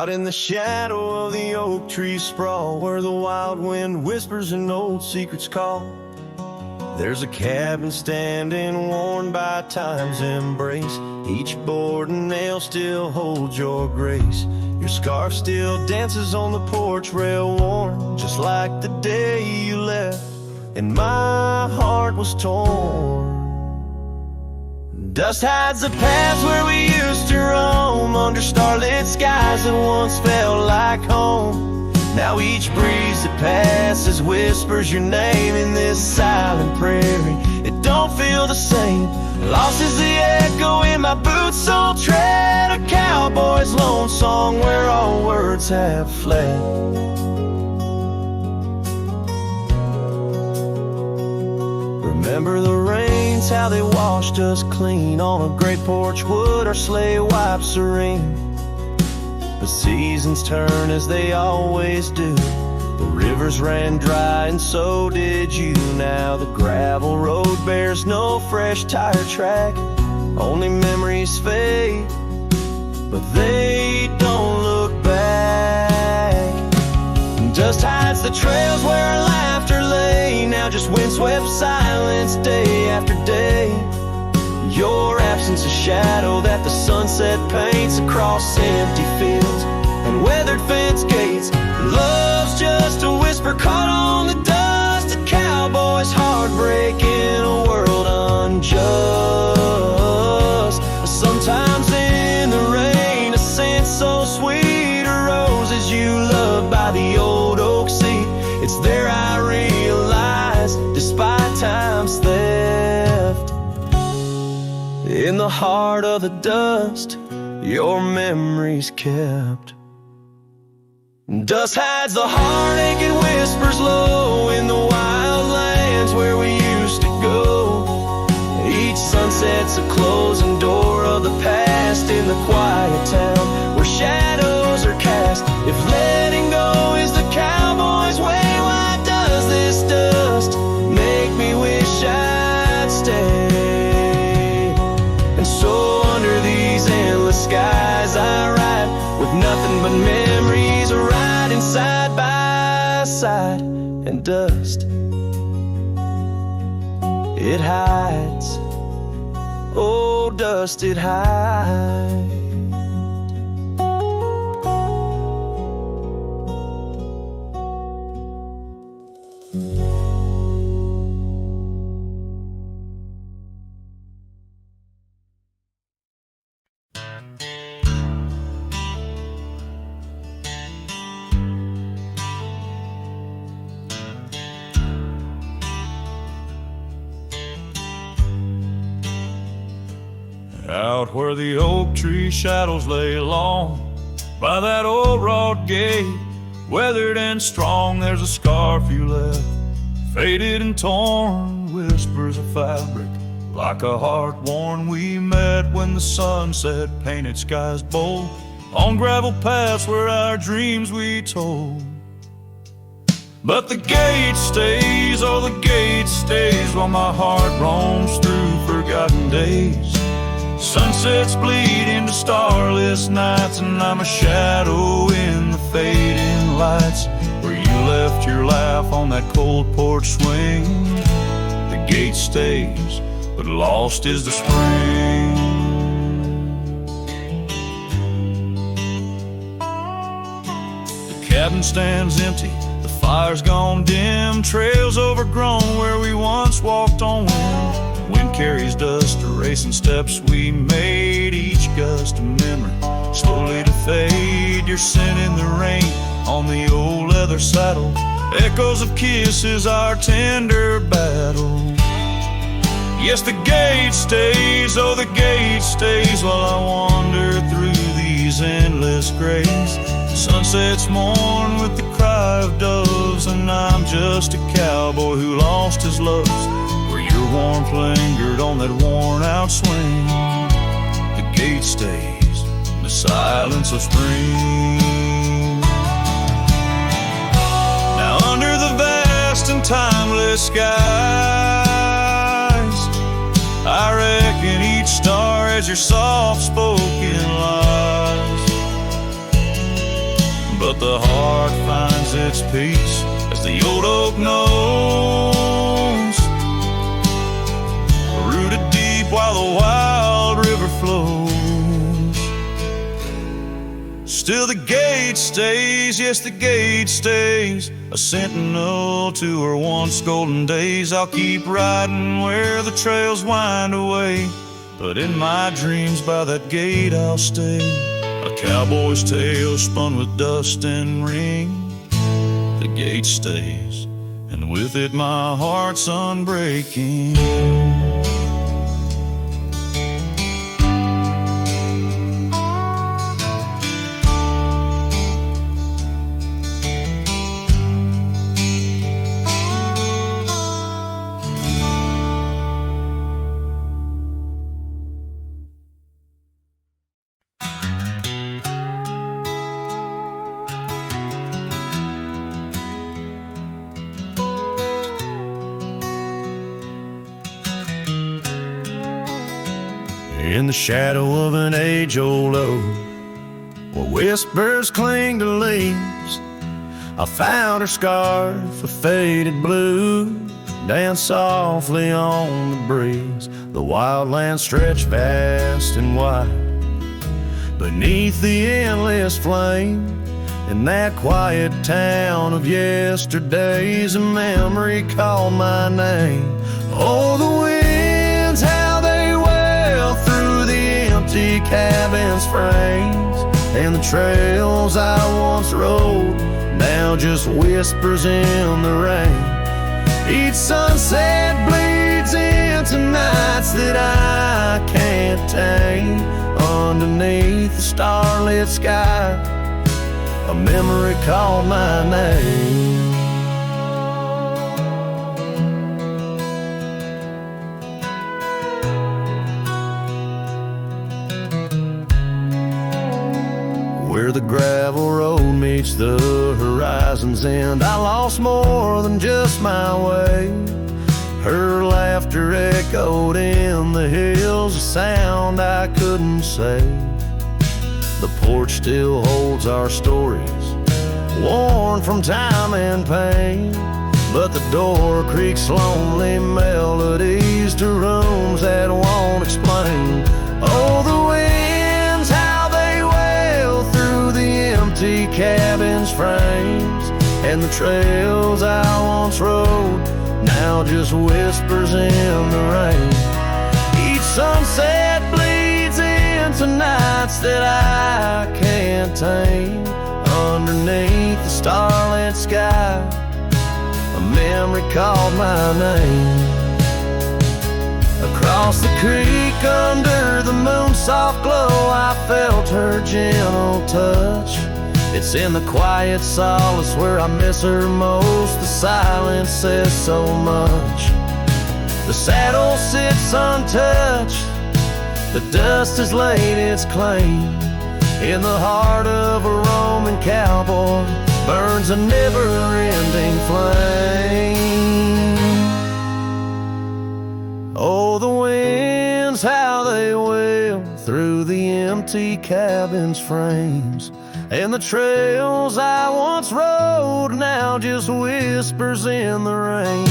Out in the shadow of the oak tree sprawl, where the wild wind whispers and old secrets call, there's a cabin standing worn by time's embrace. Each board and nail still holds your grace. Your scarf still dances on the porch rail worn, just like the day you left, and my heart was torn. Dust hides the paths where we used to roam, under starlit skies that once felt like home. Now each breeze that passes whispers your name in this silent prairie. It don't feel the same. Lost is the echo in my boots, so tread a cowboy's lone song where all words have fled. Remember the rains, how they washed us clean. On a great porch wood our sleigh wipes serene. The seasons turn as they always do. The rivers ran dry and so did you. Now the gravel road bears no fresh tire track. Only memories fade, but they don't look back. Dust hides the trails where our laughter lay. Now just windswept silence day after day. Your absence a shadow that the sunset paints across empty fields and weathered fence gates. Love's just a whisper caught on the dust. A cowboy's heartbreak in a world unjust. Sometimes in the rain, a scent so sweet, a roses you loved by the old oak seat. It's there I realize, despite time's theft, in the heart of the dust, your memory's kept. Dust hides the heartache and whispers low in the wild lands where we used to go. Each sunset's a closing door of the past in the quiet town where shadows are cast. If letting go is the cowboy's way, why does this dust make me wish I'd stay? And so under these endless skies I ride, with nothing but memories riding side by side. And dust, it hides. Oh, dust, it hides. Out where the oak tree shadows lay long, by that old wrought gate, weathered and strong, there's a scarf you left, faded and torn, whispers of fabric, like a heart worn. We met when the sunset painted skies bold, on gravel paths where our dreams we told. But the gate stays, oh the gate stays, while my heart roams through forgotten days. Sunsets bleed into starless nights, and I'm a shadow in the fading lights, where you left your laugh on that cold porch swing. The gate stays, but lost is the spring. The cabin stands empty, the fire's gone dim, trails overgrown where we once walked on wind. Wind carries dust, erasing steps we made, each gust a memory, slowly to fade. Your scent in the rain on the old leather saddle, echoes of kisses, our tender battle. Yes, the gate stays, oh the gate stays, while I wander through these endless grays. Sunsets mourn with the cry of doves, and I'm just a cowboy who lost his loves, where your warmth lingered on that worn out swing. The gate stays in the silence of spring. Now under the vast and timeless skies, I reckon each star has your soft spoken lies. but the heart finds its peace as the old oak knows. Rooted deep while the wild river flows. Still the gate stays, yes the gate stays, a sentinel to her once golden days. I'll keep riding where the trails wind away, but in my dreams by that gate I'll stay. A cowboy's tale spun with dust and ring. The gate stays, and with it my heart's unbreaking. In the shadow of an age-old oak, where whispers cling to leaves, I found her scarf of faded blue, dance softly on the breeze. The wildlands stretch vast and wide beneath the endless flame. In that quiet town of yesterdays, a memory called my name. Oh, the winds, how they wail through the empty cabin's frames, and the trails I once rode, now just whispers in the rain. Each sunset bleeds into nights that I can't tame. Underneath the starlit sky, a memory called my name. Where the gravel road meets the horizon's end, I lost more than just my way. Her laughter echoed in the hills, a sound I couldn't say. The porch still holds our stories, worn from time and pain, but the door creaks lonely melodies to rooms that won't explain. Oh, the winds, how they wail through the empty cabin's frames, and the trails I once rode, now just whispers in the rain. Each sunset bleeds into nights that I can't tame. Underneath the starlit sky, a memory called my name. Across the creek under the moon's soft glow, I felt her gentle touch. It's in the quiet solace where I miss her most. The silence says so much. The saddle sits untouched, the dust has laid its claim. In the heart of a Roman cowboy burns a never-ending flame. Oh, the winds, how they wail through the empty cabin's frames, and the trails I once rode, now just whispers in the rain.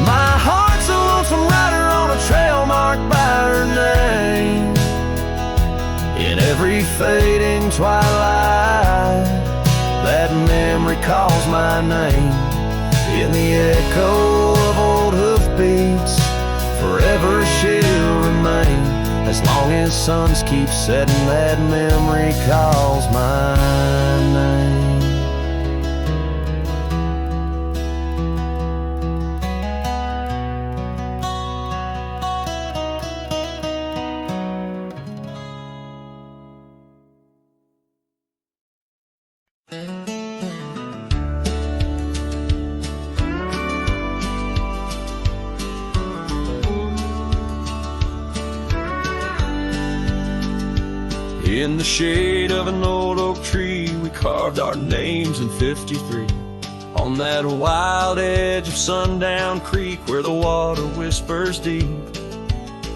My heart's a lonesome rider on a trail marked by her name. In every fading twilight, that memory calls my name. In the echo of old hoofbeats, forever she'll remain. As long as suns keep setting, that memory calls my name. In the shade of an old oak tree, we carved our names in '53. On that wild edge of Sundown Creek, where the water whispers deep,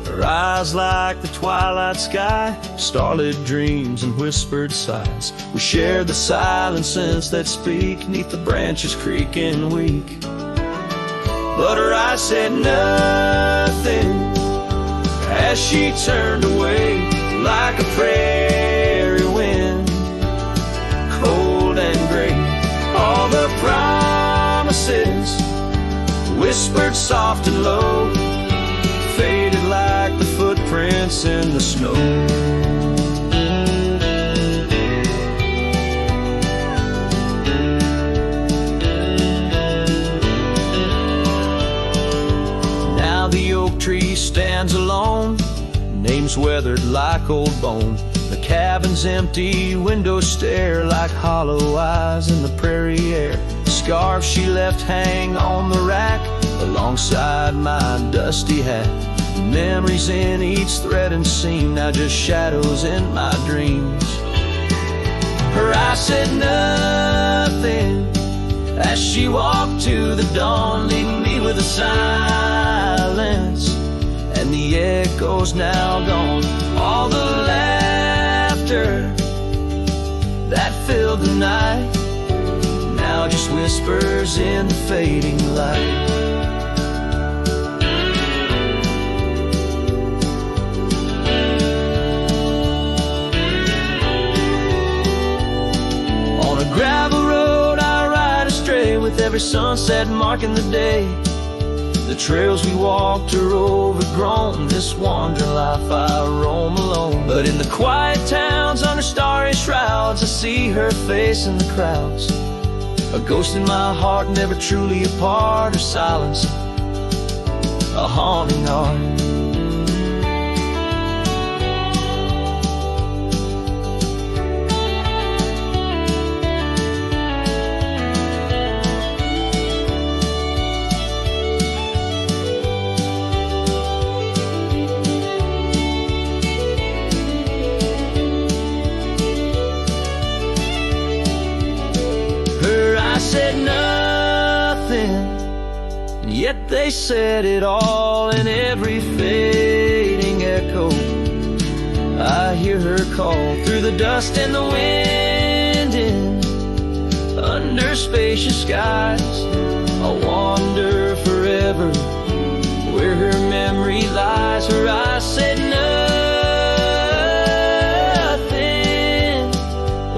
Her eyes like the twilight sky, starlit dreams and whispered sighs. We shared the silent scents that speak neath the branches creaking weak. But her eyes said nothing as she turned away, like a prairie wind, cold and gray. All the promises, whispered soft and low, faded like the footprints in the snow. Now the oak tree stands alone, name's weathered like old bone. The cabin's empty, windows stare like hollow eyes in the prairie air. The scarf she left hang on the rack alongside my dusty hat. Memories in each thread and seam, now just shadows in my dreams. Her eyes said nothing as she walked to the dawn, leaving me with a silence and the echoes now gone. All the laughter that filled the night now just whispers in the fading light. On a gravel road I ride astray, with every sunset marking the day. The trails we walked are overgrown, this wandering life I roam alone. But in the quiet towns under starry shrouds, I see her face in the crowds. A ghost in my heart, never truly apart. Her silence, a haunting art. Said nothing, and yet they said it all. In every fading echo I hear her call, through the dust and the wind, in under spacious skies. I'll wander forever where her memory lies. Her eyes said nothing,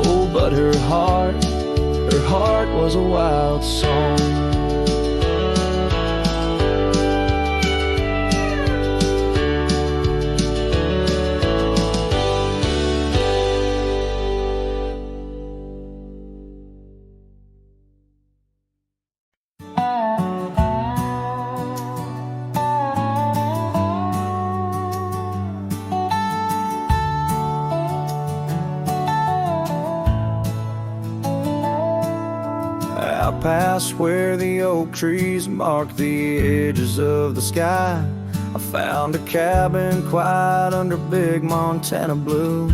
oh, but her heart was a wild song. Out past where the oak trees mark the edges of the sky, I found a cabin quiet under big Montana blue.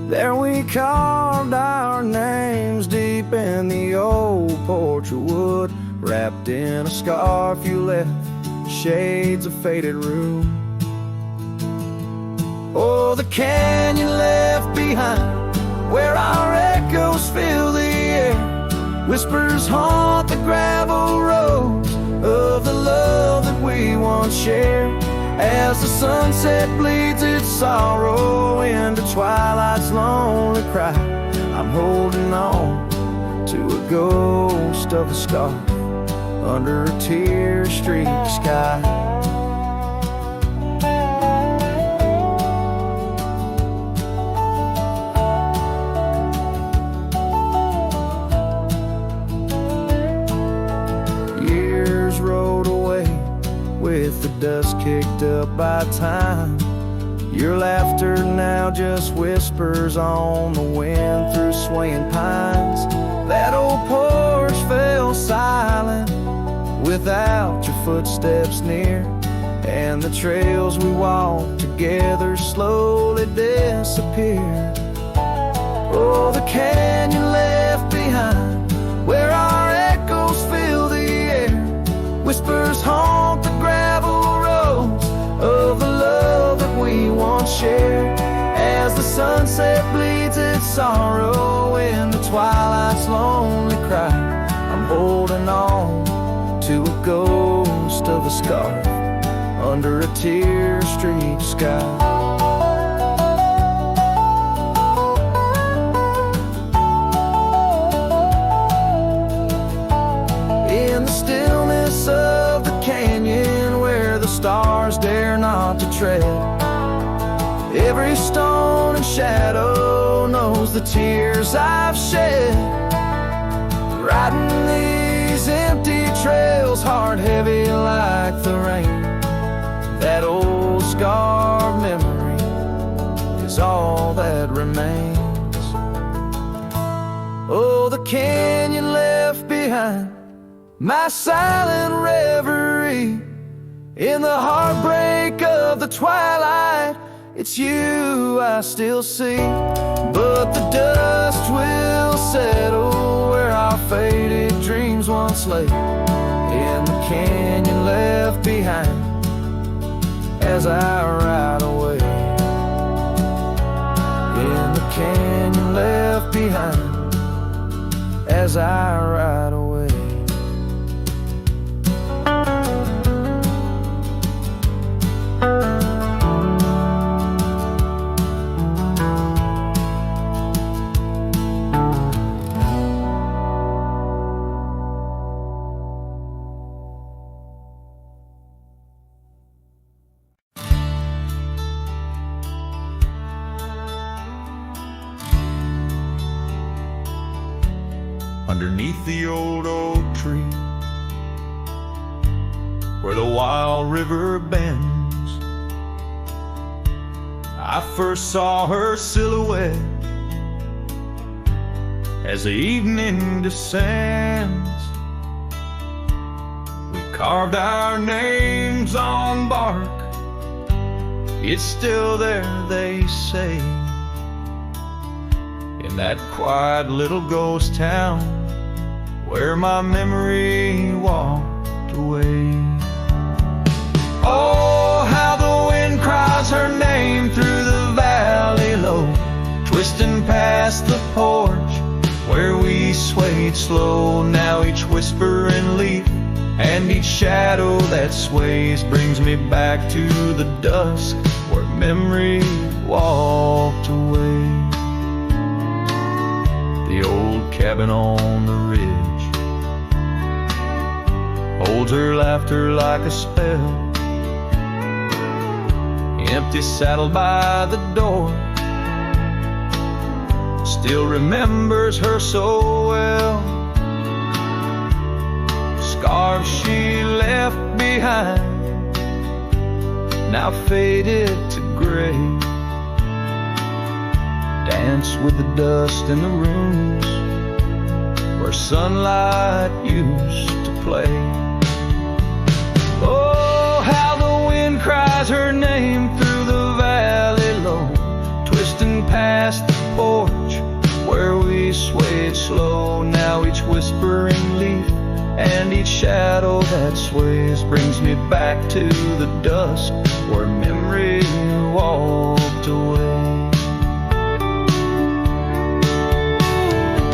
There we carved our names deep in the old porch of wood, wrapped in a scarf you left, shades of faded rue. Oh, the canyon left behind, where our echoes fill the air, whispers haunt the gravel roads of the love that we once shared. As the sunset bleeds its sorrow into twilight's lonely cry, I'm holding on to a ghost of a scarf under a tear-streaked sky. With the dust kicked up by time, your laughter now just whispers on the wind through swaying pines. That old porch fell silent without your footsteps near, and the trails we walked together slowly disappeared. Oh, the canyon left behind, where our echoes fill the air, whispers haunt the gravel road sorrow in the twilight's lonely cry. I'm holding on to a ghost of a scarf under a tear-streaked sky. In the stillness of the canyon where the stars dare not to tread, every stone and shadow knows the tears I've shed. Riding these empty trails, heart heavy like the rain. That old scarred memory is all that remains. Oh, the canyon left behind, my silent reverie. In the heartbreak of the twilight, it's you I still see. But the dust will settle where our faded dreams once lay, in the canyon left behind as I ride away. In the canyon left behind as I ride away. Underneath the old oak tree, where the wild river bends, I first saw her silhouette as the evening descends. We carved our names on bark, it's still there, they say, in that quiet little ghost town where my memory walked away. Oh, how the wind cries her name through the valley low, twisting past the porch where we swayed slow. Now each whispering leaf and each shadow that sways brings me back to the dusk where memory walked away. The old cabin on the ridge holds her laughter like a spell. Empty saddle by the door still remembers her so well. Scarves she left behind, now faded to gray, dance with the dust in the rooms where sunlight used to play. Oh, how the wind cries her name through the valley low, twisting past the porch where we swayed slow. Now each whispering leaf and each shadow that sways brings me back to the dusk where memory walked away.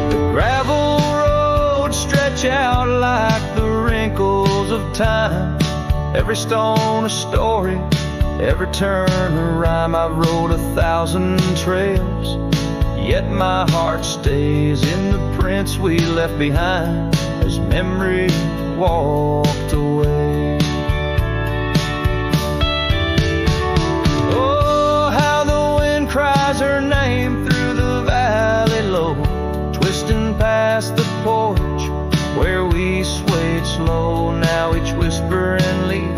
The gravel roads stretch out like the wrinkles of time, every stone a story, every turn a rhyme. I've rode 1,000 trails, yet my heart stays in the prints we left behind as memory walked away. Oh, how the wind cries her name through the valley low, twisting past the porch where we swayed slow. Now each whispering leaf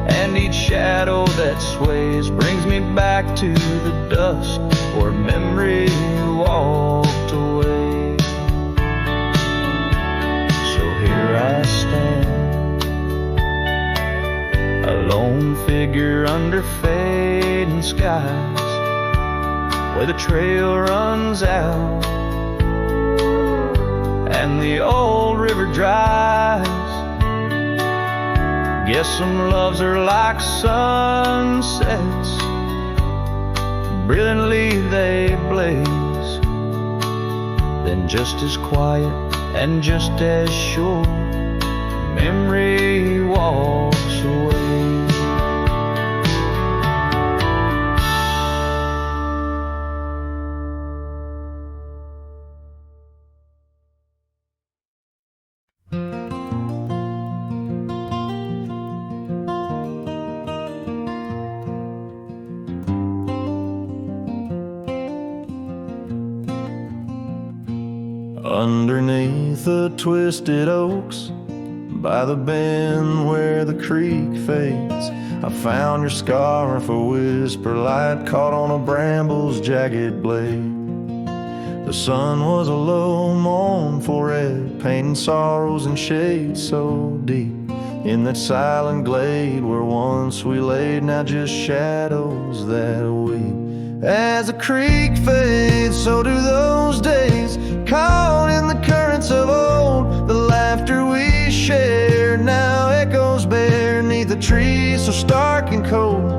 and each shadow that sways brings me back to the dusk where memory walked away. So here I stand, a lone figure under fading skies, where the trail runs out and the old river dries. Guess some loves are like sunsets, brilliantly they blaze, then just as quiet and just as sure, memory walks away. Underneath the twisted oaks, by the bend where the creek fades, I found your scarf, a whisper light caught on a bramble's jagged blade. The sun was a low mournful red, painting sorrows and shades so deep in that silent glade where once we laid, now just shadows that weep. As the creek fades, so do those days, caught in the currents of old. The laughter we shared now echoes bare neath the trees so stark and cold.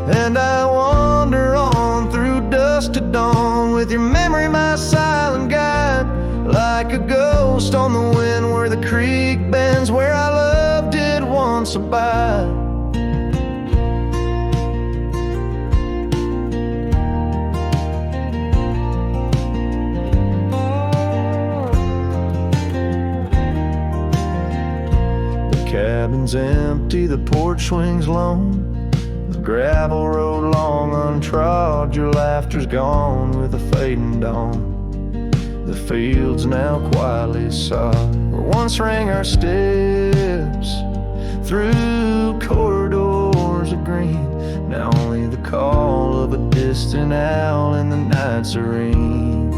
And I wander on through dusk to dawn with your memory my silent guide, like a ghost on the wind where the creek bends, where our love did once abide. Cabin's empty, the porch swings lone, the gravel road long untrod, your laughter's gone with the fading dawn. The fields now quietly sod, where once rang our steps through corridors of green, now only the call of a distant owl in the night serene.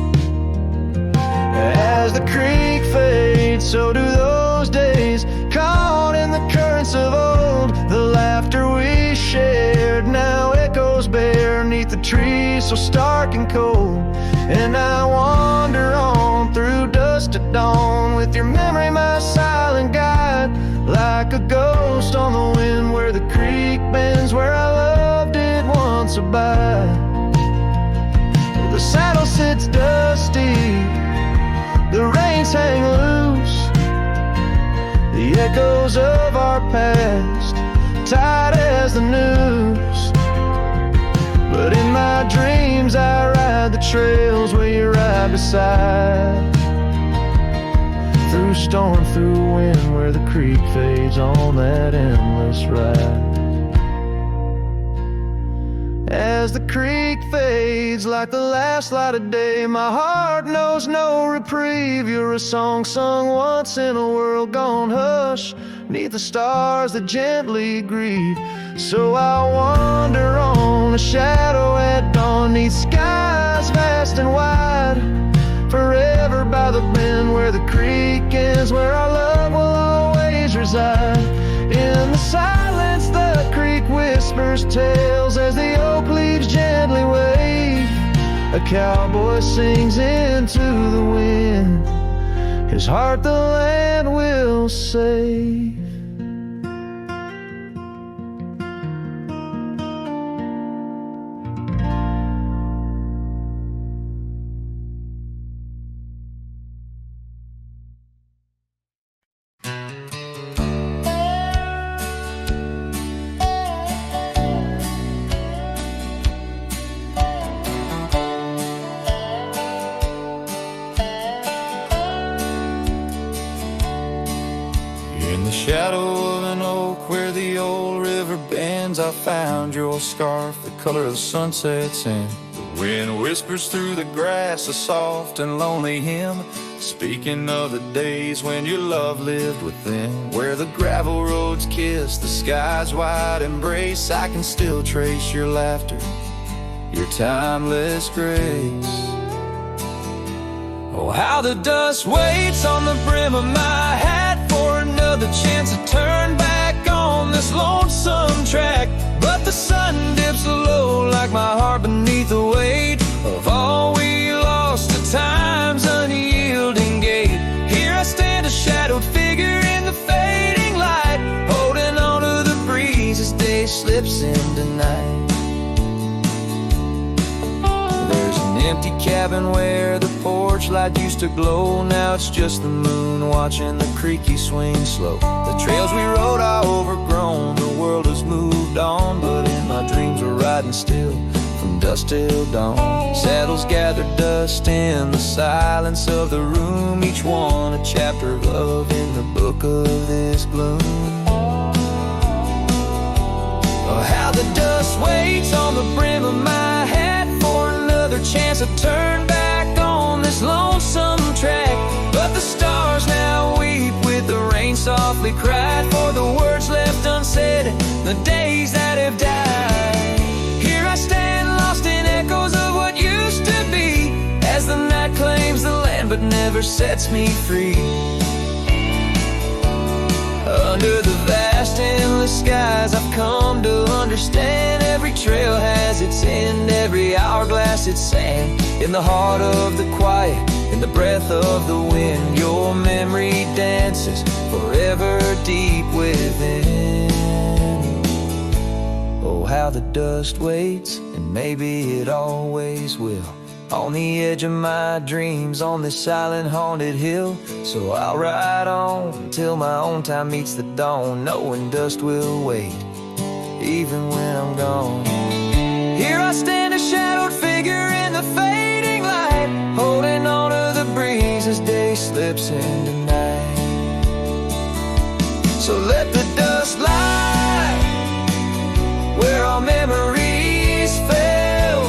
As the creek fades, so do those days, caught in the currents of old. The laughter we shared now echoes bare neath the trees so stark and cold. And I wander on through dusk to dawn with your memory my silent guide, like a ghost on the wind where the creek bends, where our love did once abide. The saddle sits dusty, the reins hang loose, the echoes of our past tight as the news. But in my dreams I ride the trails where you ride beside, through storm, through wind, where the creek fades on that endless ride. As the creek fades like the last light of day, my heart knows no reprieve. You're a song sung once in a world gone hush, neath the stars that gently grieve. So I wander on, a shadow at dawn, neath skies vast and wide, forever by the bend where the creek ends, where our love will always reside. In the silence the creek whispers tales as the oak leaves gently wave. A cowboy sings into the wind, his heart the land will save. Shadow of an oak where the old river bends, I found your scarf, the color of sunsets, and the wind whispers through the grass, a soft and lonely hymn, speaking of the days when your love lived within, where the gravel roads kiss the sky's wide embrace. I can still trace your laughter, your timeless grace. Oh, how the dust waits on the brim of my hat for another chance to turn back on this lonesome track. But the sun dips low like my heart beneath the weight of all we lost to time's unyielding gate. Here I stand, a shadowed figure in the fading light, holding on to the breeze as day slips into night. There's an empty cabin where the porch light used to glow. Now it's just the moon watching the creaky swing slow. The trails we rode are overgrown, the world has moved on, but in my dreams we're riding still from dusk till dawn. Saddles gather dust in the silence of the room, each one a chapter of love in the book of this gloom. Oh, how the dust waits on the brim of my hat for another chance to turn back on this lonesome track. But the stars now weep with the rain softly cried for the words left unsaid, the days that have died. Here I stand lost in echoes of what used to be, as the night claims the land but never sets me free. Under the vast endless skies I've come to understand, every trail has its end, every hourglass its sand. In the heart of the quiet, in the breath of the wind, your memory dances forever deep within. Oh, how the dust waits, and maybe it always will, on the edge of my dreams, on this silent haunted hill. So I'll ride on till my own time meets the dawn, knowing dust will wait, even when I'm gone. Here I stand, a shadowed figure in the fading light, holding on to the breeze as day slips into night. So let the dust lie where our memories fell,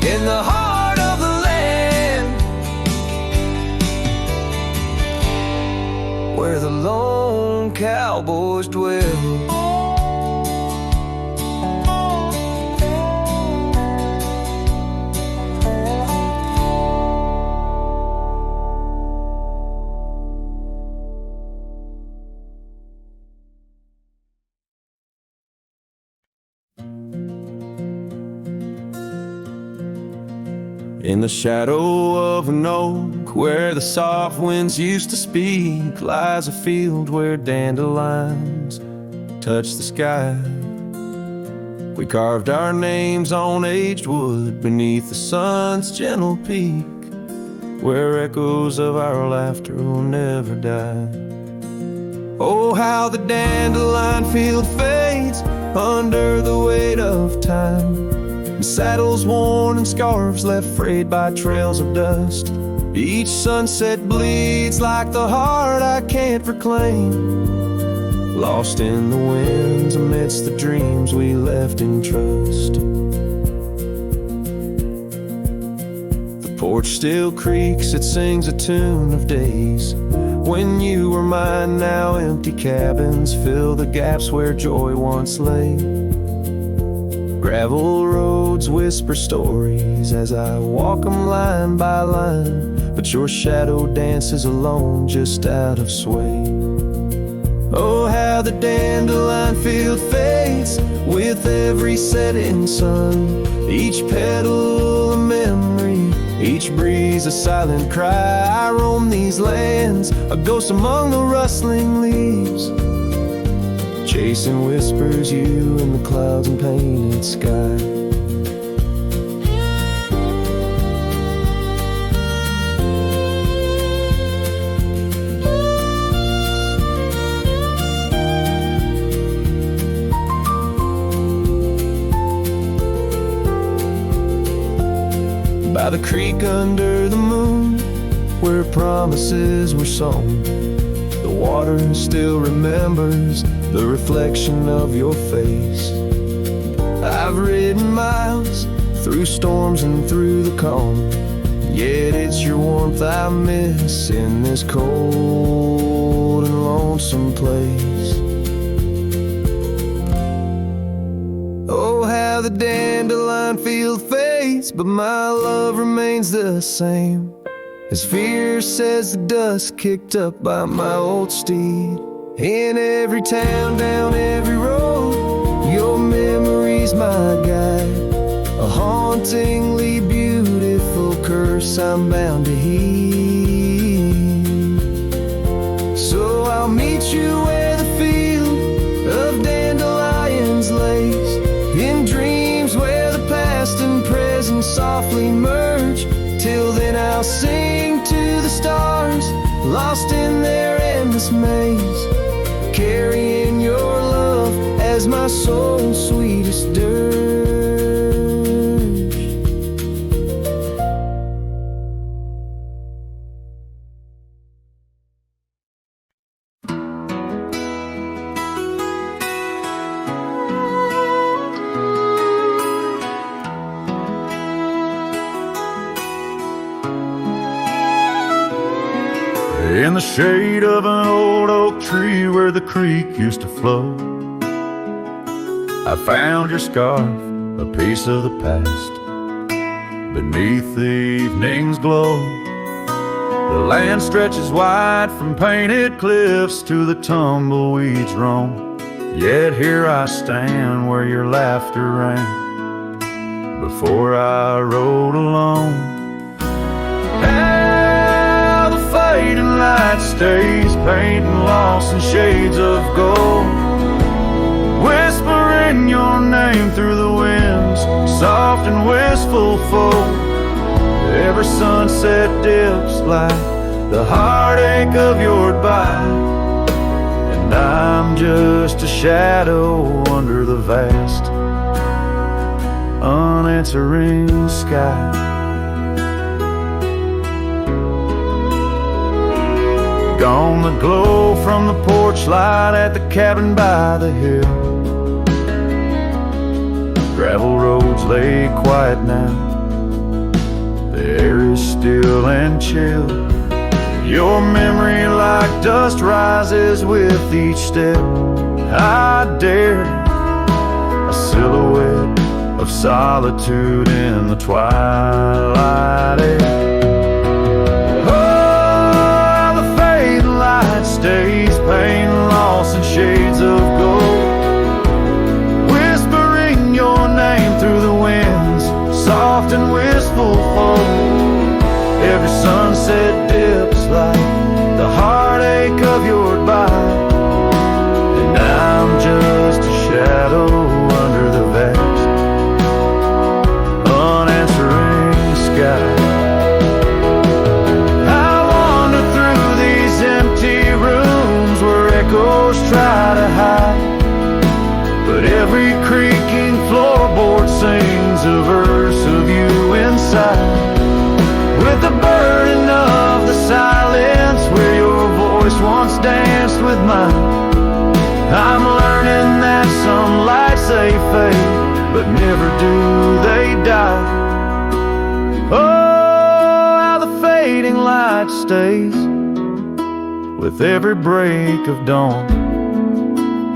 in the heart of the land, where the lone cowboys dwell. In the shadow of an oak, where the soft winds used to speak, lies a field where dandelions touch the sky. We carved our names on aged wood beneath the sun's gentle peak, where echoes of our laughter will never die. Oh, how the dandelion field fades under the weight of time, saddles worn and scarves left frayed by trails of dust. Each sunset bleeds like the heart I can't reclaim, lost in the winds amidst the dreams we left in trust. The porch still creaks, it sings a tune of days when you were mine. Now empty cabins fill the gaps where joy once lay. Gravel roads whisper stories as I walk them line by line, but your shadow dances alone just out of sway. Oh, how the dandelion field fades with every setting sun, each petal a memory, each breeze a silent cry. I roam these lands, a ghost among the rustling leaves, chasing whispers, you in the clouds and painted sky. By the creek under the moon, where promises were sown, the water still remembers the reflection of your face. I've ridden miles through storms and through the calm, yet it's your warmth I miss in this cold and lonesome place. Oh, how the dandelion field fades, but my love remains the same, as fierce as the dust kicked up by my old steed. In every town, down every road, your memory's my guide, a hauntingly beautiful curse I'm bound to heed. So I'll meet you where the field of dandelions lays, in dreams where the past and present softly merge. Till then I'll lost in their endless maze, carrying your love as my soul's sweetest dirge. In the shade of an old oak tree where the creek used to flow, I found your scarf, a piece of the past, beneath the evening's glow. The land stretches wide from painted cliffs to the tumbleweeds roam, yet here I stand where your laughter rang before I rode alone. How the fading light stays, painting lost in shades of gold, whispering your name through the winds, soft and wistful fold. Every sunset dips like the heartache of your goodbye, and I'm just a shadow under the vast, unanswering sky. Gone the glow from the porch light at the cabin by the hill. Gravel roads lay quiet now, the air is still and chill. Your memory like dust rises with each step I dare, a silhouette of solitude in the twilight air. Stays, pain, loss, and shades of gold, whispering your name through the winds, soft and wistful fold. Every sunset dips like the heartache of your goodbye, and I'm just a shadow under the vast, unanswering sky. Echoes try to hide, but every creaking floorboard sings a verse of you inside, with the burden of the silence where your voice once danced with mine. I'm learning that some lights they fade, but never do they die. Oh, how the fading light stays with every break of dawn,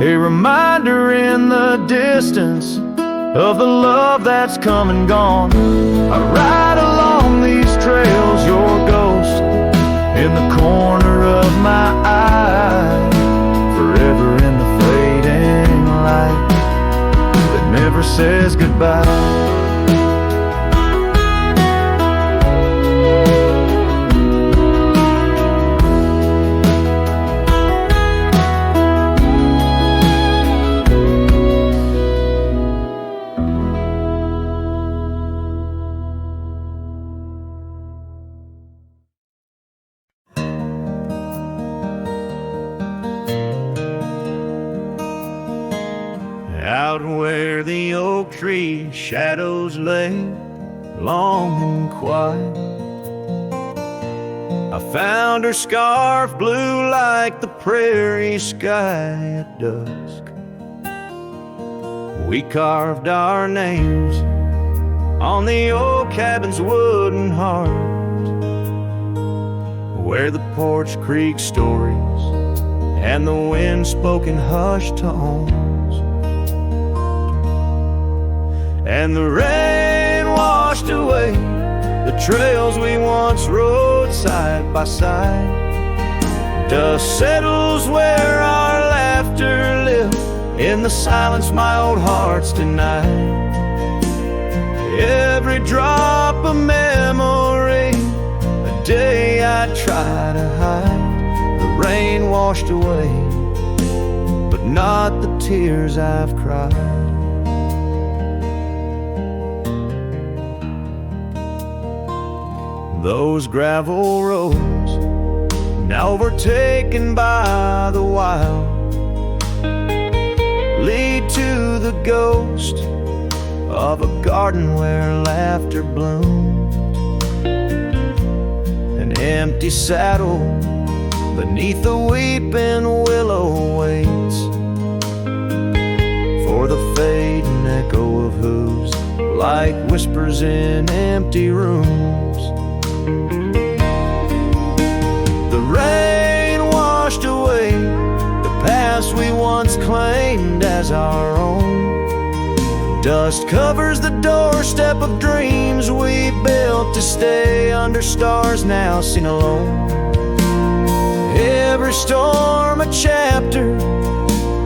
a reminder in the distance of the love that's come and gone. I ride along these trails, your ghost in the corner of my eye, forever in the fading light that never says goodbye. Out where the oak tree shadows lay, long and quiet, I found her scarf blue like the prairie sky at dusk. We carved our names on the old cabin's wooden heart, where the porch creaks stories and the wind spoke in hushed tones, and the rain washed away the trails we once rode side by side. Dust settles where our laughter lived in the silence my old heart's denied. Every drop of memory, a day I try to hide. The rain washed away, but not the tears I've cried. Those gravel roads overtaken by the wild, lead to the ghost of a garden where laughter bloomed. An empty saddle beneath the weeping willow waits for the fading echo of hooves like whispers in empty rooms. The rain washed away the past we once claimed as our own. Dust covers the doorstep of dreams we built to stay under stars now seen alone. Every storm a chapter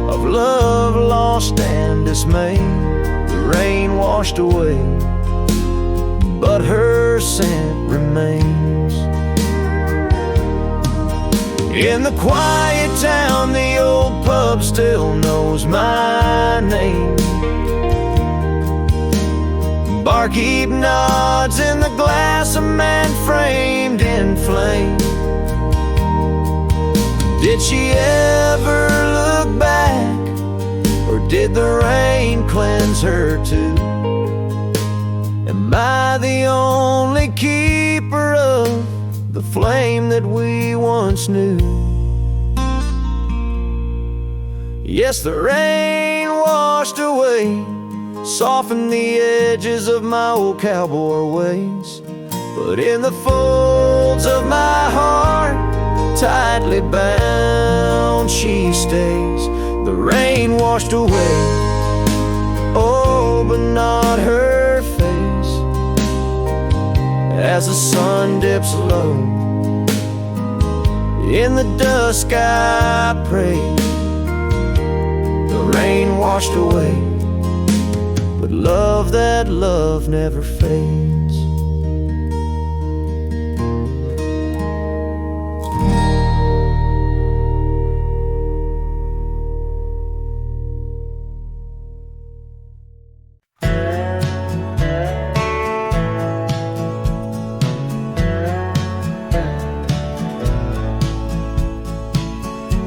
of love lost and dismay. The rain washed away, but her scent remains. In the quiet town, the old pub still knows my name. Barkeep nods in the glass, a man framed in flame. Did she ever look back, or did the rain cleanse her too? Am I the only keeper of the flame that we once knew? Yes, the rain washed away, softened the edges of my old cowboy ways, but in the folds of my heart, tightly bound she stays. The rain washed away, oh, but not her face. As the sun dips low in the dusk, I pray. The rain washed away, but love, that love never fades.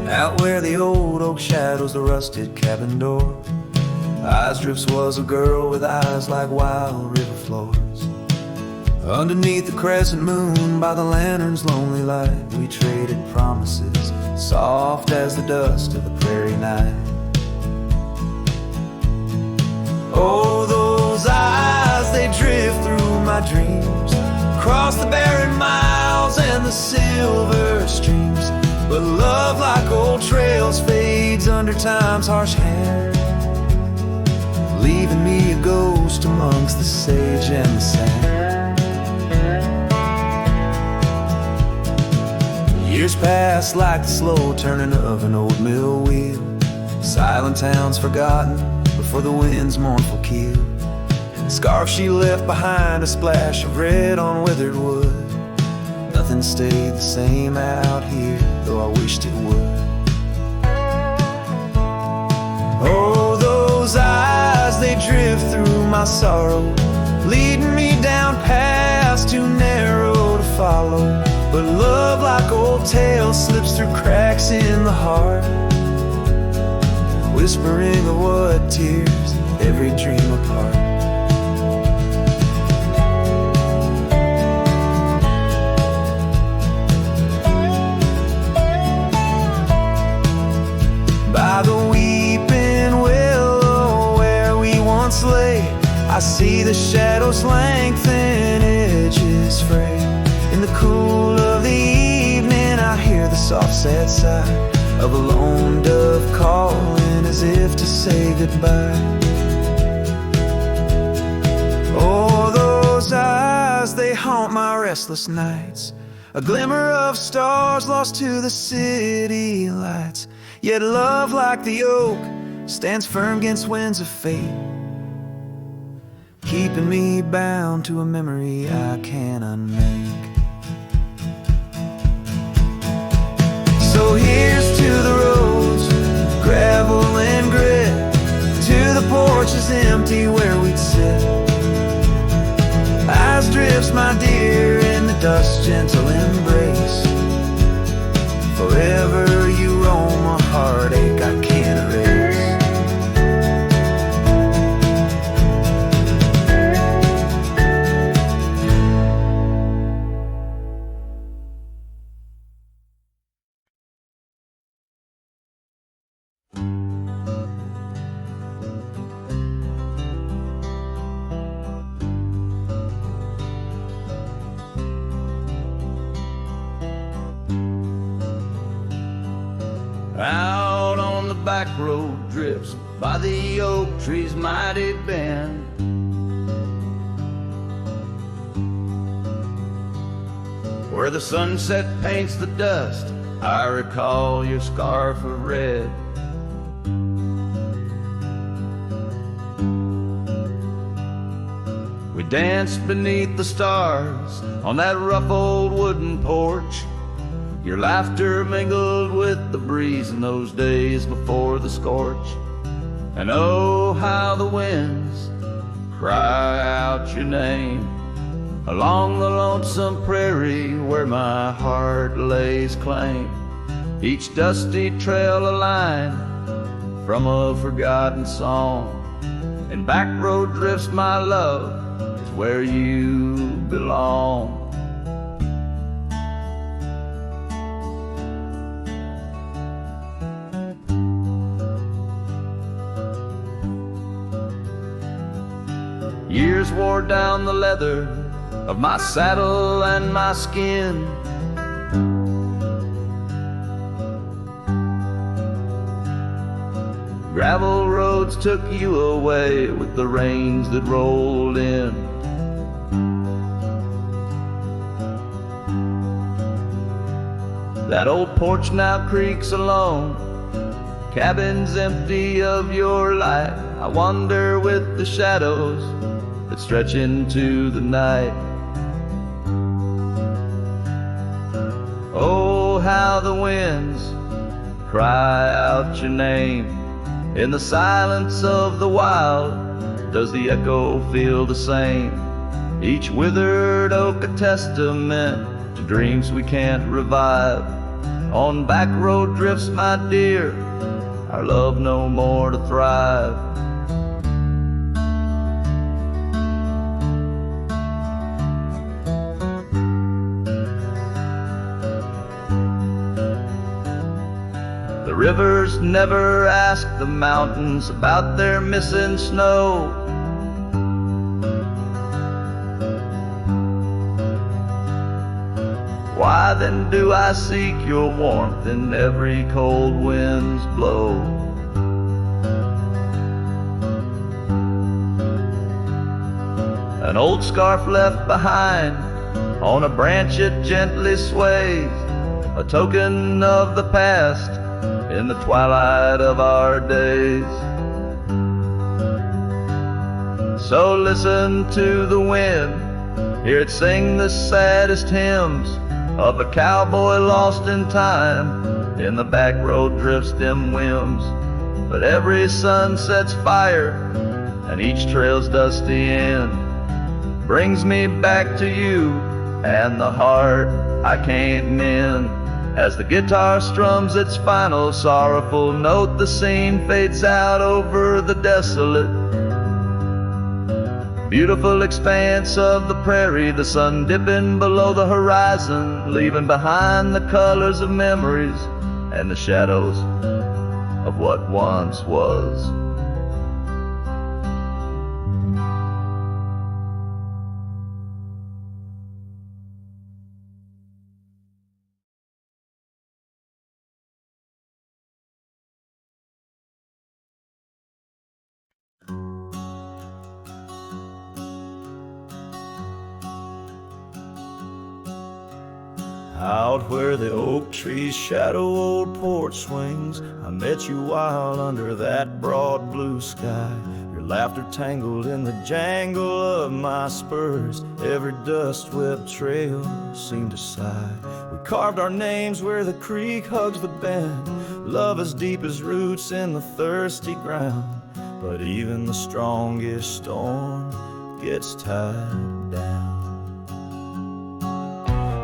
Out where the old oak shadows the rusted cabin door, Eyes Drifts was a girl with eyes like wild river floors. Underneath the crescent moon, by the lantern's lonely light, we traded promises, soft as the dust of the prairie night. Oh, those eyes, they drift through my dreams, across the barren miles and the silver streams. But love, like old trails, fades under time's harsh hand, leaving me a ghost amongst the sage and the sand. Years pass like the slow turning of an old mill wheel, silent towns forgotten before the wind's mournful keel. The scarf she left behind, a splash of red on withered wood. Nothing stayed the same out here, though I wished it would. Oh, those eyes, they drift through my sorrow, leading me down paths too narrow to follow. But love, like old tales, slips through cracks in the heart, whispering of what tears every dream apart. By the weeping willow where we once lay, I see the shadows lengthen, edges fray. In the cool of the evening, I hear the soft sad sigh of a lone dove calling as if to say goodbye. Oh, those eyes, they haunt my restless nights, a glimmer of stars lost to the city lights. Yet love, like the oak, stands firm against winds of fate, keeping me bound to a memory I can't unmake. So here's to the roads, gravel and grit, to the porches empty where we'd sit. Eyes Drifts, my dear, in the dust's gentle embrace. Out on the back road drifts by the oak tree's mighty bend. Where the sunset paints the dust, I recall your scarf of red. We danced beneath the stars on that rough old wooden porch. Your laughter mingled with the breeze in those days before the scorch. And oh, how the winds cry out your name along the lonesome prairie where my heart lays claim. Each dusty trail a line from a forgotten song. And back road drifts, my love, is where you belong. Years wore down the leather of my saddle and my skin. Gravel roads took you away with the rains that rolled in. That old porch now creaks alone, cabins empty of your light. I wander with the shadows that stretch into the night. Oh, how the winds cry out your name. In the silence of the wild, does the echo feel the same? Each withered oak a testament to dreams we can't revive. On back road drifts, my dear, our love no more to thrive. The rivers never ask the mountains about their missing snow. Why then do I seek your warmth in every cold wind's blow? An old scarf left behind on a branch it gently sways, a token of the past in the twilight of our days. So listen to the wind, hear it sing the saddest hymns of a cowboy lost in time in the back road drifts dim whims. But every sun sets fire and each trail's dusty end brings me back to you and the heart I can't mend. As the guitar strums its final sorrowful note, the scene fades out over the desolate, beautiful expanse of the prairie, the sun dipping below the horizon, leaving behind the colors of memories and the shadows of what once was. Out where the oak trees shadow old porch swings, I met you wild under that broad blue sky. Your laughter tangled in the jangle of my spurs. Every dust-swept trail seemed to sigh. We carved our names where the creek hugs the bend, love as deep as roots in the thirsty ground. But even the strongest storm gets tied down.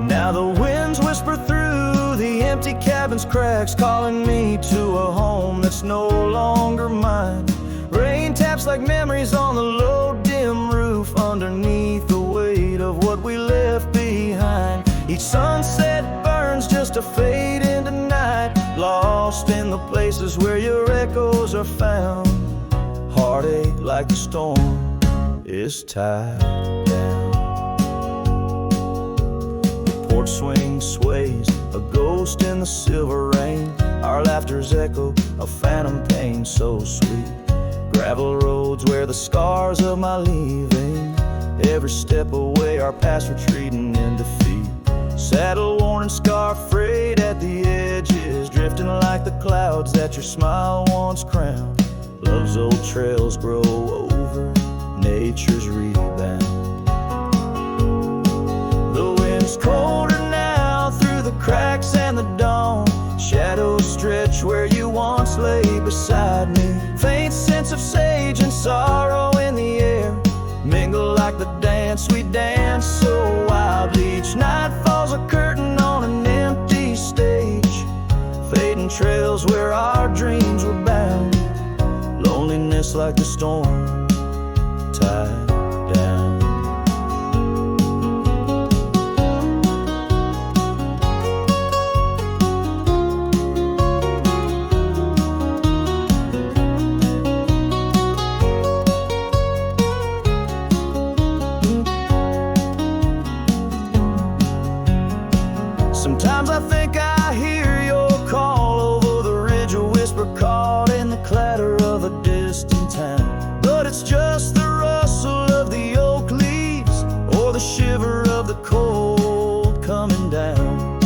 Now the winds whisper through the empty cabin's cracks, calling me to a home that's no longer mine. Rain taps like memories on the low dim roof, underneath the weight of what we left behind. Each sunset burns just to fade into night, lost in the places where your echoes are found. Heartache like the storm is tied down. porch swing sways, a ghost in the silver rain. Our laughter's echo, a phantom pain so sweet. Gravel roads where the scars of my leaving. Every step away, our past retreating in defeat. Saddle worn and scar frayed at the edges, drifting like the clouds that your smile once crowned. Love's old trails grow over nature's rebound. The wind's colder now through the cracks and the dawn. Shadows stretch where you once lay beside me. Faint sense of sage and sorrow in the air mingle like the dance we dance so wildly. Each night falls a curtain on an empty stage, fading trails where our dreams were bound. Loneliness like the storm tied down. Sometimes I think I hear your call over the ridge, a whisper caught in the clatter of a distant town. But it's just the rustle of the oak leaves or the shiver of the cold coming down.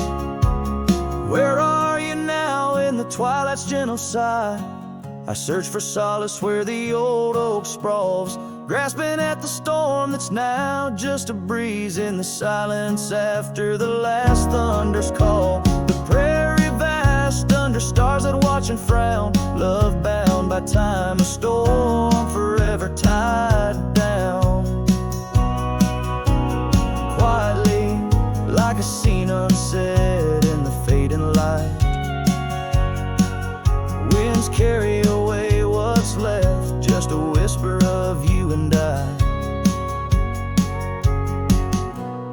Where are you now in the twilight's gentle sigh? I search for solace where the old oak sprawls, grasping at the storm that's now just a breeze in the silence after the last thunder's call. The prairie vast under stars that watch and frown, love bound by time, a storm forever tied down. Quietly, like a scene unsaid in the fading light, winds carry away what's left, just a whisper of you and I.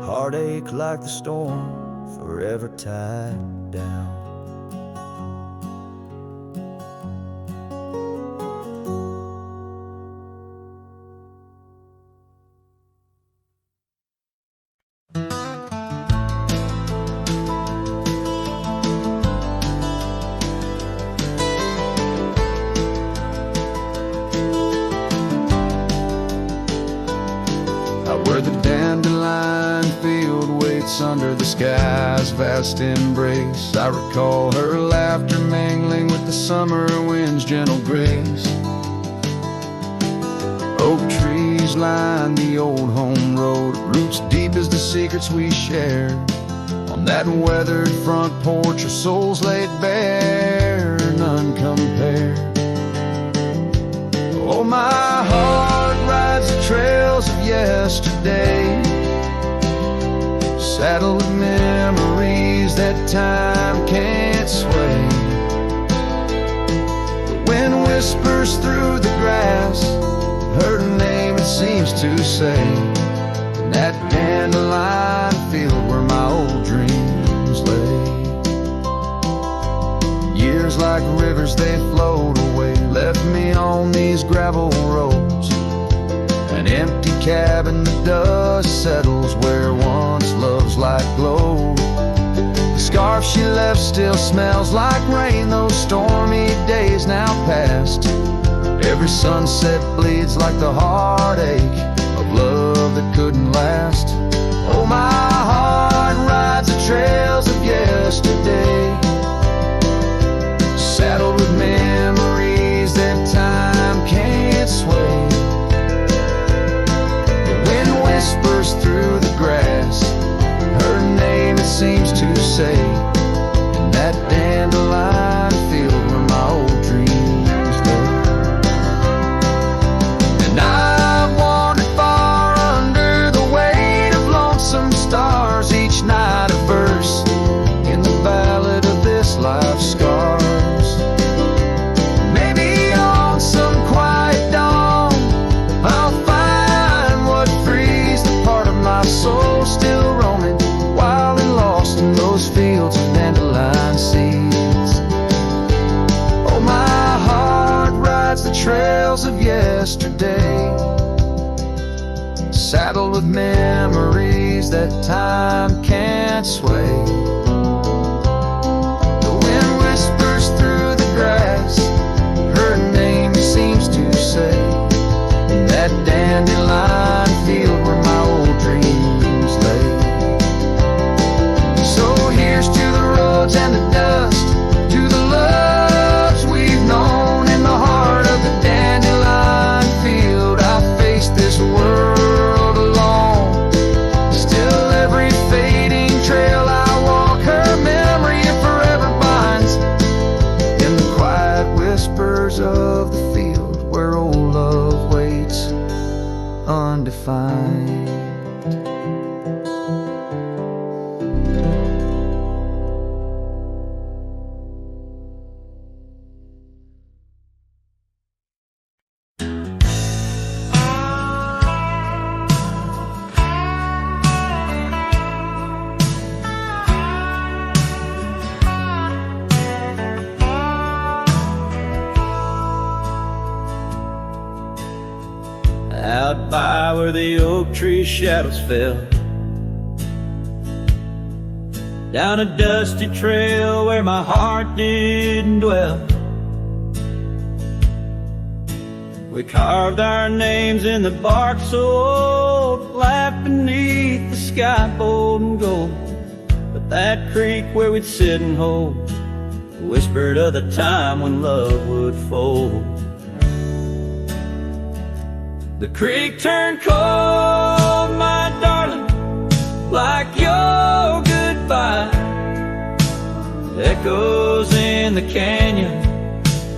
Heartache like the storm, forever tied down. Where the dandelion field waits under the sky's vast embrace, I recall her laughter mingling with the summer wind's gentle grace. Oak trees line the old home road, roots deep as the secrets we shared. On that weathered front porch, our souls laid bare, none compared. Oh, my heart rides the trails of yesterday, saddled with memories that time can't sway. The wind whispers through the grass, her name it seems to say, in that dandelion field where my old dreams lay. Years like rivers they flowed away, left me on these gravel roads, an empty cabin, the dust settles where once love's light glowed. The scarf she left still smells like rain, those stormy days now past. Every sunset bleeds like the heartache of love that couldn't last. Oh, my heart rides the trails of yesterday, saddled with memories that time can't sway. The wind whispers through the grass, her name it seems to say, in that dandelion field where my old dreams lay. And I've wandered far under the weight of lonesome stars, each night a verse in the ballad of that time can't sway. The wind whispers through the grass, her name seems to say, in that dandelion field where my old dreams lay. So here's to the roads and the dust, to the loves we've known in the heart of the dandelion field. I face this world alone, still every fading trail I walk, her memory forever binds in the quiet whispers of the field where old love waits undefined. Out by where the oak tree shadows fell, down a dusty trail where my heart didn't dwell, we carved our names in the bark so old, laughed beneath the sky bold and gold. But that creek where we'd sit and hold whispered of the time when love would fold. The creek turned cold, my darling, like your goodbye. Echoes in the canyon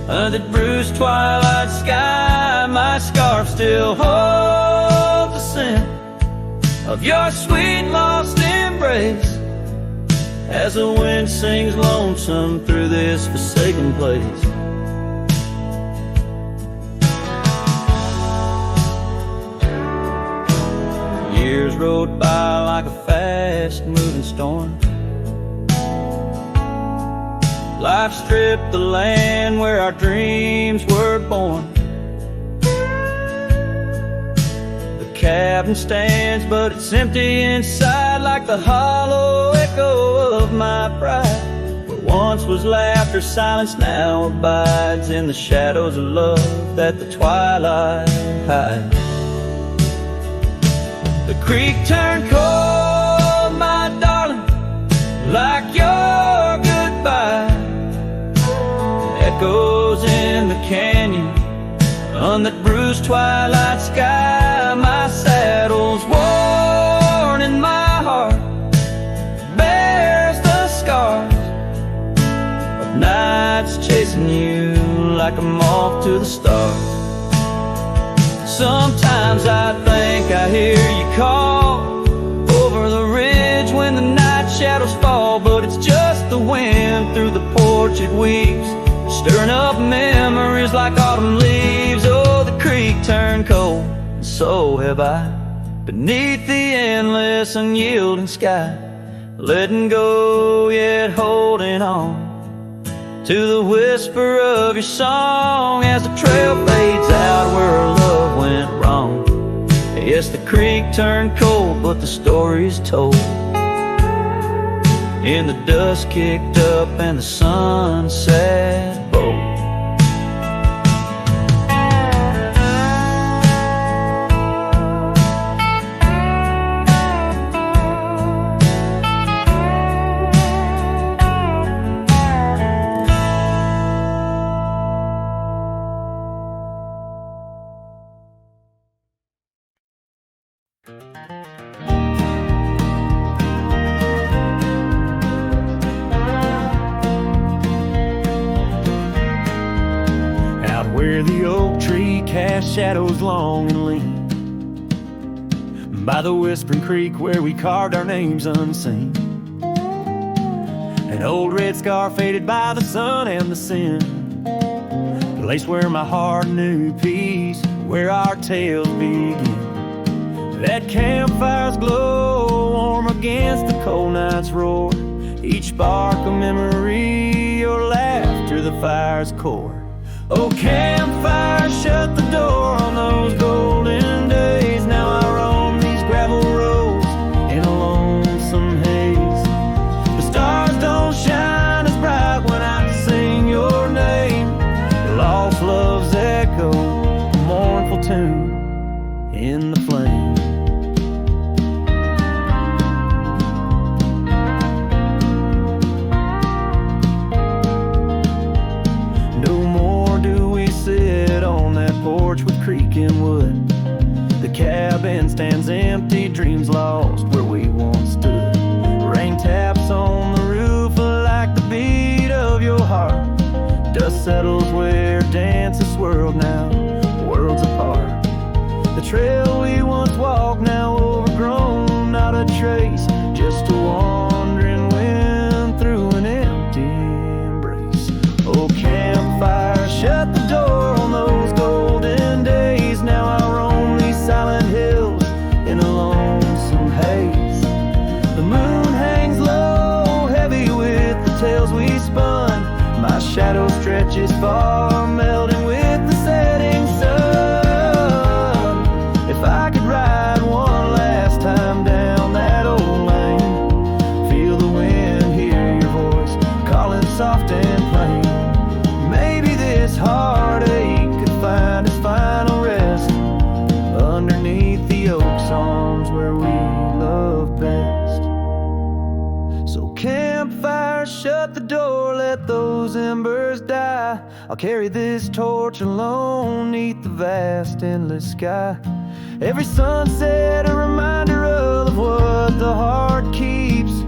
of that bruised twilight sky. My scarf still holds the scent of your sweet lost embrace as the wind sings lonesome through this forsaken place. Years rode by like a fast-moving storm. Life stripped the land where our dreams were born. The cabin stands, but it's empty inside, like the hollow echo of my pride. What once was laughter, silence now abides in the shadows of love that the twilight hides. The creek turned cold, my darling, like your goodbye. Echoes in the canyon on that bruised twilight sky. My saddle's worn and my heart bears the scars of nights chasing you like a moth to the stars. Sometimes I think I hear you call over the ridge when the night shadows fall, but it's just the wind through the porch it weaves, stirring up memories like autumn leaves. Oh, the creek turned cold, and so have I, beneath the endless unyielding sky, letting go yet holding on to the whisper of your song as the trail fades out where our love went wrong. Yes, the creek turned cold, but the story's told in the dust kicked up and the sunset bold. Where the oak tree casts shadows long and lean, by the whispering creek where we carved our names unseen, an old red scar faded by the sun and the sin, place where my heart knew peace, where our tales begin. That campfire's glow warm against the cold night's roar, each spark a memory, your laughter the fire's core. Oh, campfire, shut the door on those golden days. Now I roam these gravel roads in a broken wood. The cabin stands empty, dreams lost where we once stood. Rain taps on the roof like the beat of your heart. Dust settles where dances swirled, now worlds apart. The trail we once walked, now overgrown, not a trace, just a wandering wind through an empty embrace. Oh, campfire, shut the door on those golden days. Now I roam these silent hills in a lonesome haze. The moon hangs low, heavy with the tales we spun. My shadow stretches far, melting with the setting sun. If I could ride one last time down that old lane, feel the wind, hear your voice calling soft and plain. Maybe this heartache could find its final rest underneath the oak's arms where we love best. So campfire, shut the door, let those embers die. I'll carry this torch alone neath the vast endless sky. Every sunset a reminder of what the heart keeps,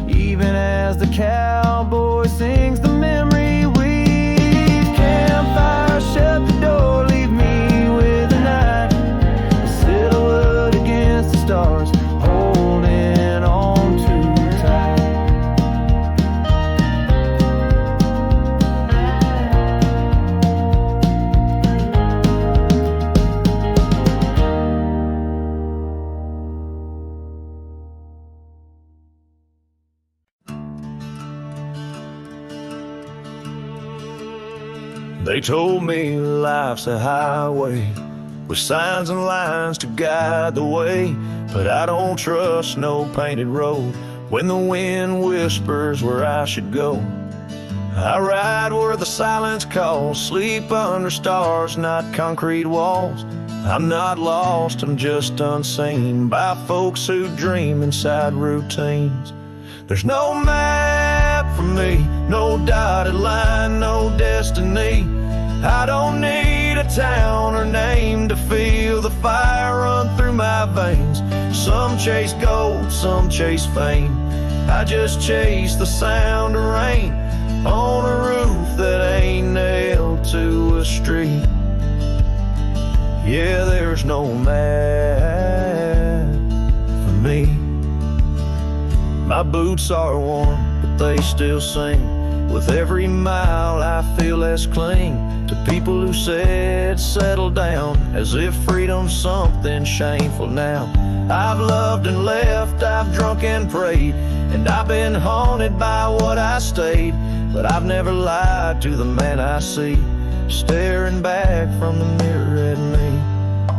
even as the cowboy sings the memory weaves. Campfire, shut the door, leave me with the night, a silhouette against the stars, holding on too tight. They told me life's a highway with signs and lines to guide the way, but I don't trust no painted road when the wind whispers where I should go. I ride where the silence calls, sleep under stars, not concrete walls. I'm not lost, I'm just unseen by folks who dream inside routines. There's no map for me, no dotted line, no destiny. I don't need a town or name to feel the fire run through my veins. Some chase gold, some chase fame. I just chase the sound of rain on a roof that ain't nailed to a street. Yeah, there's no map for me. My boots are worn, but they still sing. With every mile I feel less cling to people who said settle down, as if freedom's something shameful now. I've loved and left, I've drunk and prayed, and I've been haunted by what I stayed. But I've never lied to the man I see, staring back from the mirror at me.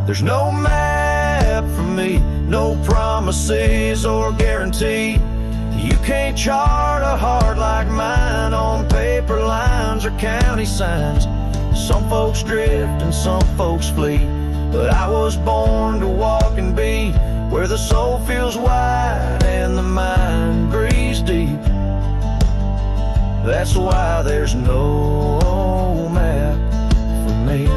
There's no map for me, no promises or guarantee. You can't chart a heart like mine on paper lines or county signs. Some folks drift and some folks flee, but I was born to walk and be where the soul feels wide and the mind breathes deep. That's why there's no map for me.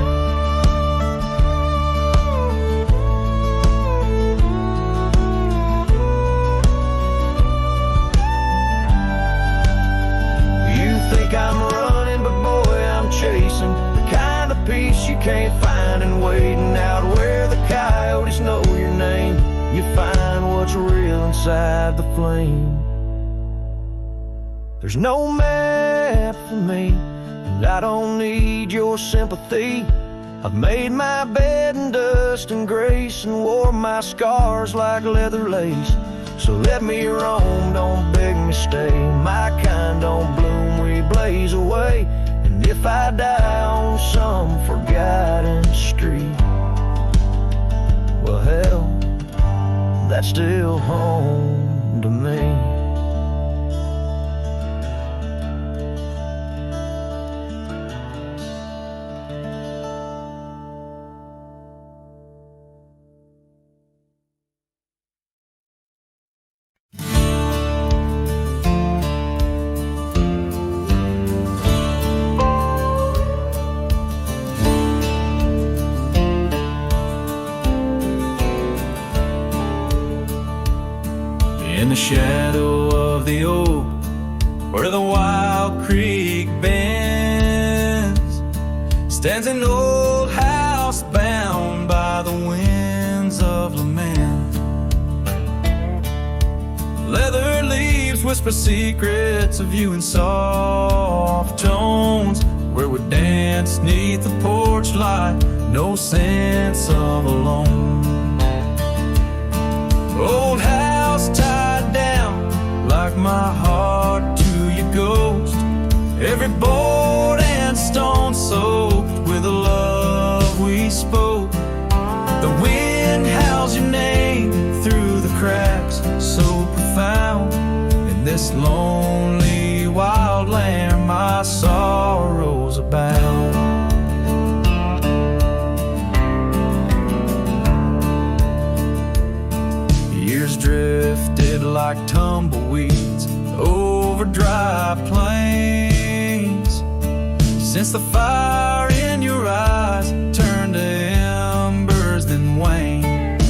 I'm running, but boy, I'm chasing the kind of peace you can't find in waiting out where the coyotes know your name. You find what's real inside the flame. There's no map for me, and I don't need your sympathy. I've made my bed in dust and grace and wore my scars like leather lace. So let me roam, don't beg me stay. My kind don't bloom, we blaze away. And if I die on some forgotten street, well hell, that's still home to me. shadow of the oak, where the wild creek bends, stands an old house bound by the winds of lament. Leather leaves whisper secrets of you in soft tones, where we dance neath the porch light, no sense of alone. Old house tied down like my heart to your ghost, every board and stone soaked with the love we spoke. The wind howls your name through the cracks, so profound. In this lonely wild land my sorrows abound. Years drifted like tumbleweeds over dry plains, since the fire in your eyes turned to embers then waned.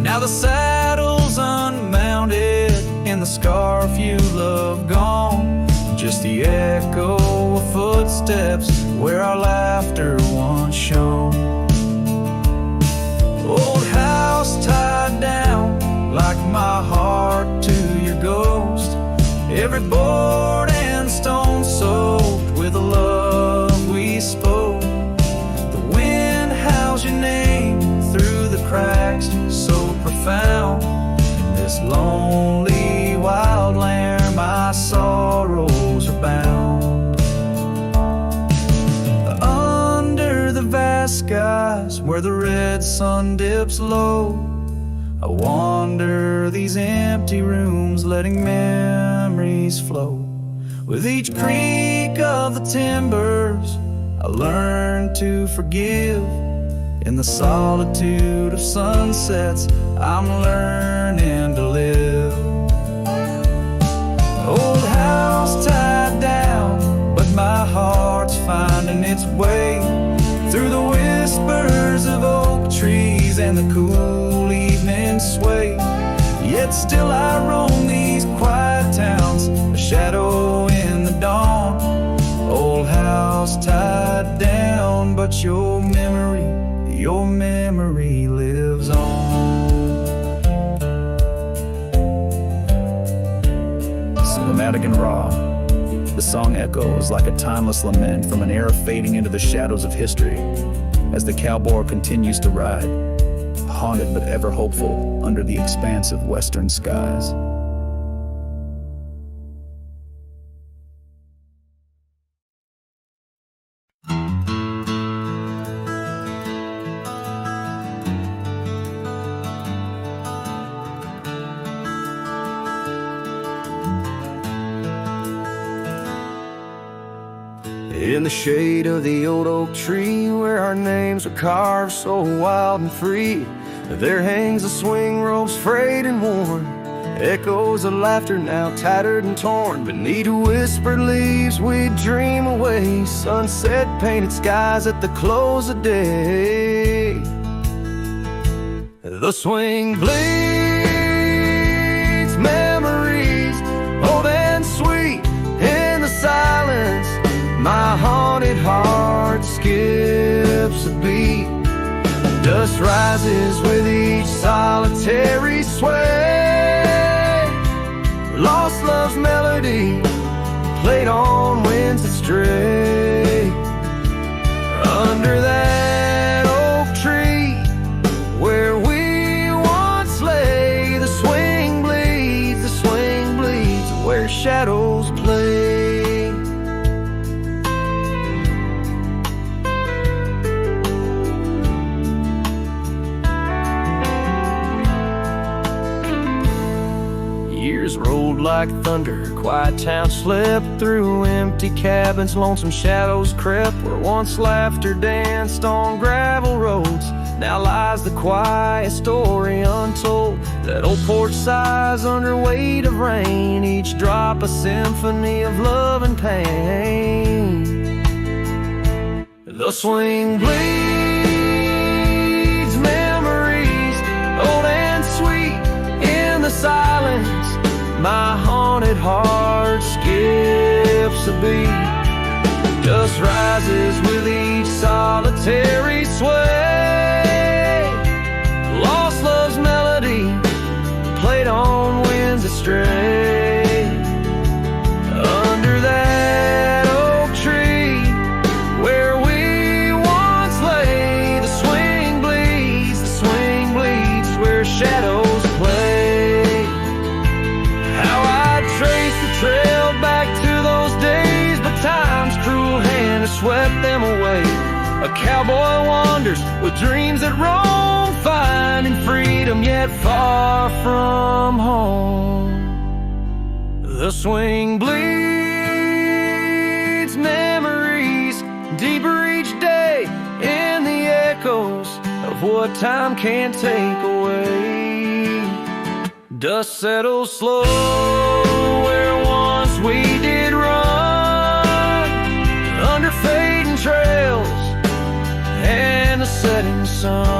Now the saddle's unmounted and the scarf you love gone, just the echo of footsteps where our laughter once shone. Old house tied down like my heart to your ghost, every board and stone soaked with the love we spoke. The wind howls your name through the cracks, so profound. In this lonely wild land my sorrows are bound. Under the vast skies where the red sun dips low, I wander these empty rooms, letting memories flow. With each creak of the timbers I learn to forgive. In the solitude of sunsets I'm learning to live. Old house tied down, but my heart's finding its way through the whispers of oak trees and the cool evening sway. Yet still I roam these quiet towns, a shadow in the dawn. Old house tied down, but your memory lives on. Cinematic and raw, the song echoes like a timeless lament from an era fading into the shadows of history as the cowboy continues to ride, haunted but ever hopeful under the expansive western skies. In the shade of the old oak tree, where our names were carved so wild and free, there hangs the swing ropes frayed and worn, echoes of laughter now tattered and torn. Beneath whispered leaves we dream away, sunset painted skies at the close of day. The swing bleeds memories, old and sweet in the silence. My haunted heart skips a beat, dust rises with each solitary sway. Lost love's melody played on winds that stray. Under that oak tree where we once lay, the swing bleeds where shadows play. Years rolled like thunder, quiet town slept through empty cabins, lonesome shadows crept where once laughter danced on gravel roads. Now lies the quiet story untold, that old porch sighs under weight of rain, each drop a symphony of love and pain. The swing bleeds memories, old and sweet in the silence. used to be. Dust rises with each solitary sway. Lost love's melody played on winds astray. Under that oak tree where we once lay, the swing bleeds where shadows play. How I'd trace the trail back to those days, but time's cruel hand has swept them away. A cowboy wanders with dreams that roam, finding freedom yet far from home. The swing bleeds memories deeper each day in the echoes of what time can't take away. Dust settles slow where once we did run, under fading trails and the setting sun.